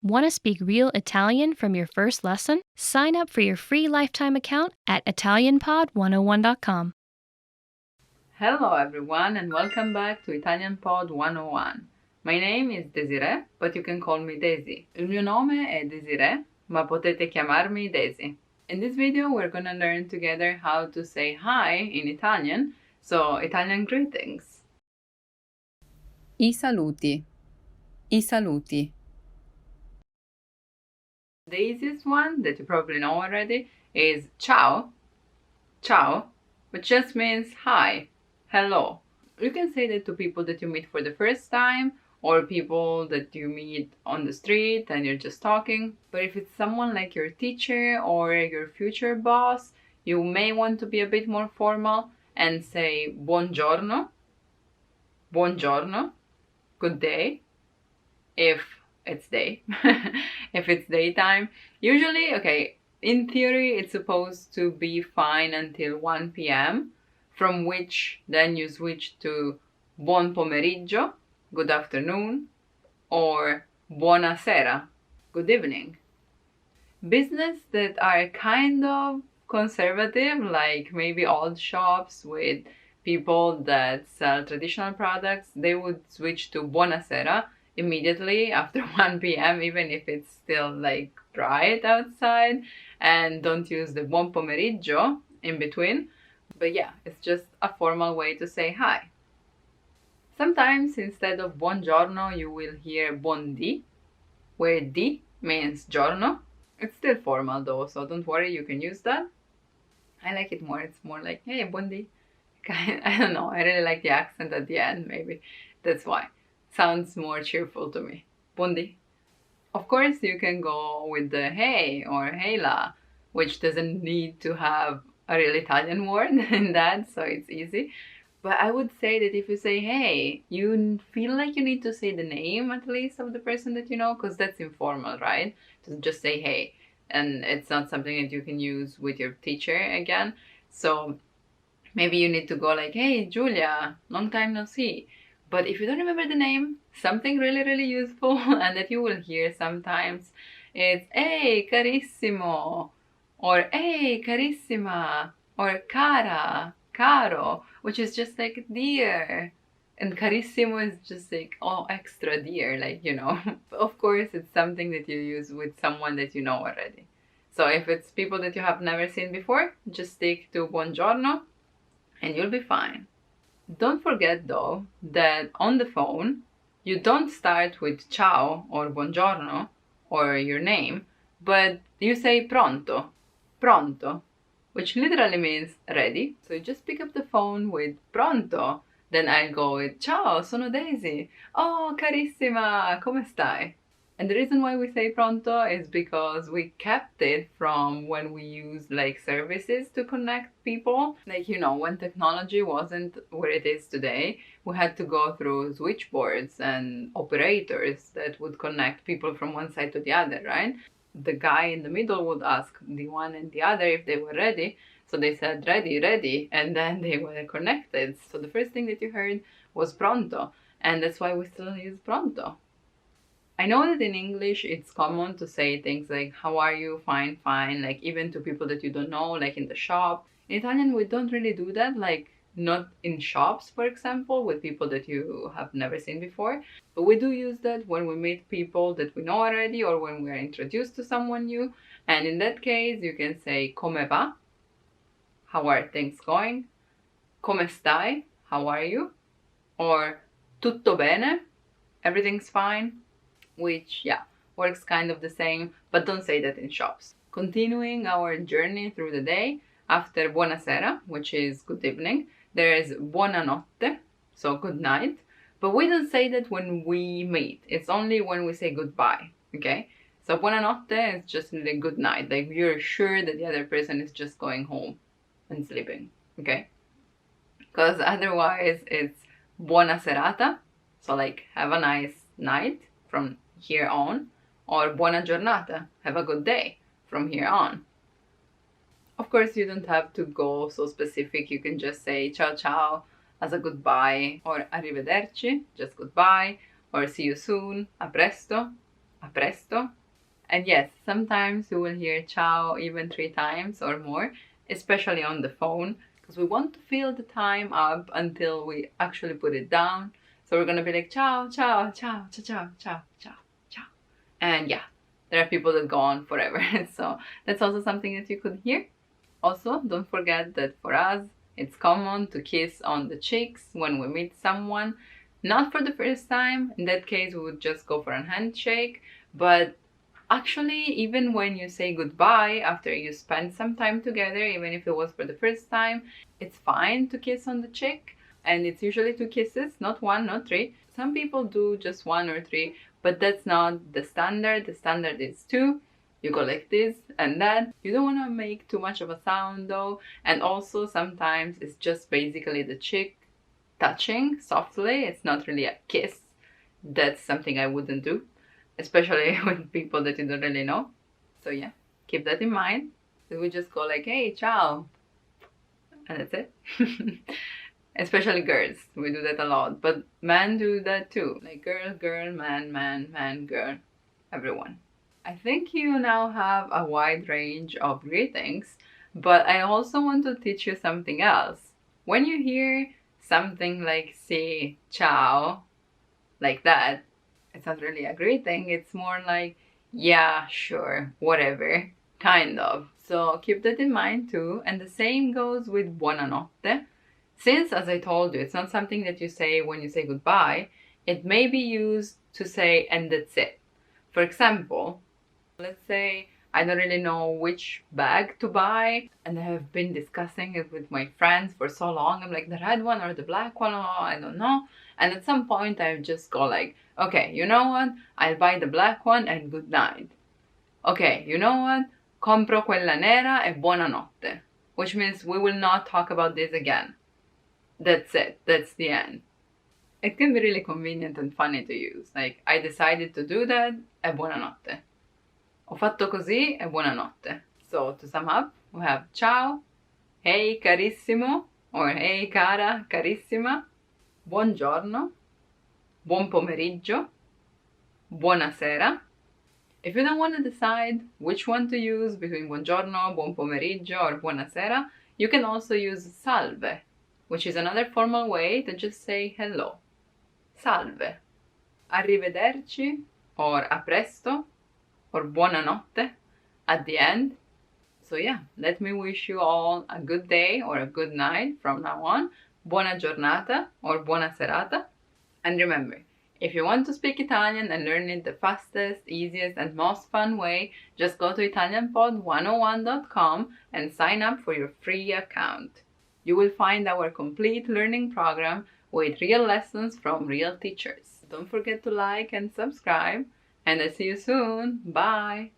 Want to speak real Italian from your first lesson? Sign up for your free lifetime account at ItalianPod101.com. Hello everyone and welcome back to Italian Pod 101. My name is Desiree, but you can call me Daisy. Il mio nome è Desiree, ma potete chiamarmi Daisy. In this video we're gonna learn together how to say hi in Italian, so Italian greetings. I saluti. I saluti. The easiest one that you probably know already is ciao. Ciao, which just means hi, hello. You can say that to people that you meet for the first time or people that you meet on the street and you're just talking. But if it's someone like your teacher or your future boss, you may want to be a bit more formal and say buongiorno, buongiorno, good day, if it's day, if it's daytime. Usually, okay, in theory, it's supposed to be fine until 1 p.m., from which then you switch to buon pomeriggio, good afternoon, or buona sera, good evening. Business that are kind of conservative, like maybe old shops with people that sell traditional products, they would switch to buona sera immediately after 1 p.m. even if it's still like bright outside, and don't use the buon pomeriggio in between. But yeah, it's just a formal way to say hi. Sometimes instead of buongiorno you will hear bondi, where di means giorno. It's still formal though, so don't worry, you can use that. I like it more, it's more like, hey, bondi. I don't know, I really like the accent at the end, maybe that's why. Sounds more cheerful to me. Bondi. Of course, you can go with the hey or hela, which doesn't need to have a real Italian word in that, so it's easy. But I would say that if you say hey, you feel like you need to say the name at least of the person that you know, because that's informal, right? To just say hey, and it's not something that you can use with your teacher again. So maybe you need to go like, hey, Julia, long time no see. But if you don't remember the name, something really useful and that you will hear sometimes is hey, carissimo, or hey, carissima, or cara, caro, which is just like dear. And carissimo is just like, oh, extra dear, like, you know. Of course, it's something that you use with someone that you know already. So if it's people that you have never seen before, just stick to buongiorno and you'll be fine. Don't forget though that on the phone you don't start with ciao or buongiorno or your name, but you say pronto, pronto, which literally means ready. So you just pick up the phone with pronto, then I'll go with ciao, sono Daisy. Oh, carissima, come stai? And the reason why we say pronto is because we kept it from when we used like services to connect people. Like, you know, when technology wasn't where it is today, we had to go through switchboards and operators that would connect people from one side to the other, right? The guy in the middle would ask the one and the other if they were ready. So they said ready, ready, and then they were connected. So the first thing that you heard was pronto, and that's why we still use pronto. I know that in English it's common to say things like how are you, fine, fine, like even to people that you don't know, like in the shop. In Italian we don't really do that, like not in shops, for example, with people that you have never seen before. But we do use that when we meet people that we know already or when we are introduced to someone new. And in that case you can say come va, how are things going? Come stai, how are you? Or tutto bene, everything's fine. Which, yeah, works kind of the same, but don't say that in shops. Continuing our journey through the day, after buonasera, which is good evening, there is buonanotte, so good night, but we don't say that when we meet. It's only when we say goodbye, okay? So buonanotte is just really good night, like you're sure that the other person is just going home and sleeping, okay? Because otherwise it's buona serata, so like have a nice night from here on, or buona giornata, have a good day from here on. Of course, you don't have to go so specific, you can just say ciao ciao as a goodbye, or arrivederci, just goodbye, or see you soon, a presto, And yes, sometimes you will hear ciao even 3 times or more, especially on the phone, because we want to fill the time up until we actually put it down. So we're gonna be like ciao, ciao, ciao, ciao, ciao, ciao, ciao, ciao. And yeah, there are people that go on forever. So that's also something that you could hear. Also, don't forget that for us, it's common to kiss on the cheeks when we meet someone. Not for the first time, in that case we would just go for a handshake, but actually even when you say goodbye after you spend some time together, even if it was for the first time, it's fine to kiss on the cheek. And it's usually 2 kisses, not 1, not 3. Some people do just 1 or 3, but that's not the standard. The standard is 2. You go like this and that. You don't want to make too much of a sound though. And also sometimes it's just basically the cheek touching softly. It's not really a kiss. That's something I wouldn't do, especially with people that you don't really know. So yeah, keep that in mind. We just go like, hey, ciao, and that's it. Especially girls, we do that a lot, but men do that too, like girl, girl, man, man, man, girl, everyone. I think you now have a wide range of greetings, but I also want to teach you something else. When you hear something like say ciao, like that, it's not really a greeting, it's more like yeah, sure, whatever, kind of. So keep that in mind too. And the same goes with buonanotte. Since, as I told you, it's not something that you say when you say goodbye, it may be used to say and that's it. For example, let's say I don't really know which bag to buy and I have been discussing it with my friends for so long. I'm like, the red one or the black one? Oh, I don't know. And at some point I just go like, okay, you know what? I'll buy the black one and good night. Okay, you know what? Compro quella nera e buonanotte. Which means we will not talk about this again. That's it. That's the end. It can be really convenient and funny to use. Like, I decided to do that e buonanotte. Ho fatto così e buonanotte. So, to sum up, we have ciao, hey carissimo, or hey cara, carissima, buongiorno, buon pomeriggio, buonasera. If you don't want to decide which one to use between buongiorno, buon pomeriggio, or buonasera, you can also use salve, which is another formal way to just say hello. Salve. Arrivederci, or a presto, or buonanotte at the end. So yeah, let me wish you all a good day or a good night from now on. Buona giornata or buona serata. And remember, if you want to speak Italian and learn it the fastest, easiest, and most fun way, just go to ItalianPod101.com and sign up for your free account. You will find our complete learning program with real lessons from real teachers. Don't forget to like and subscribe, and I'll see you soon. Bye!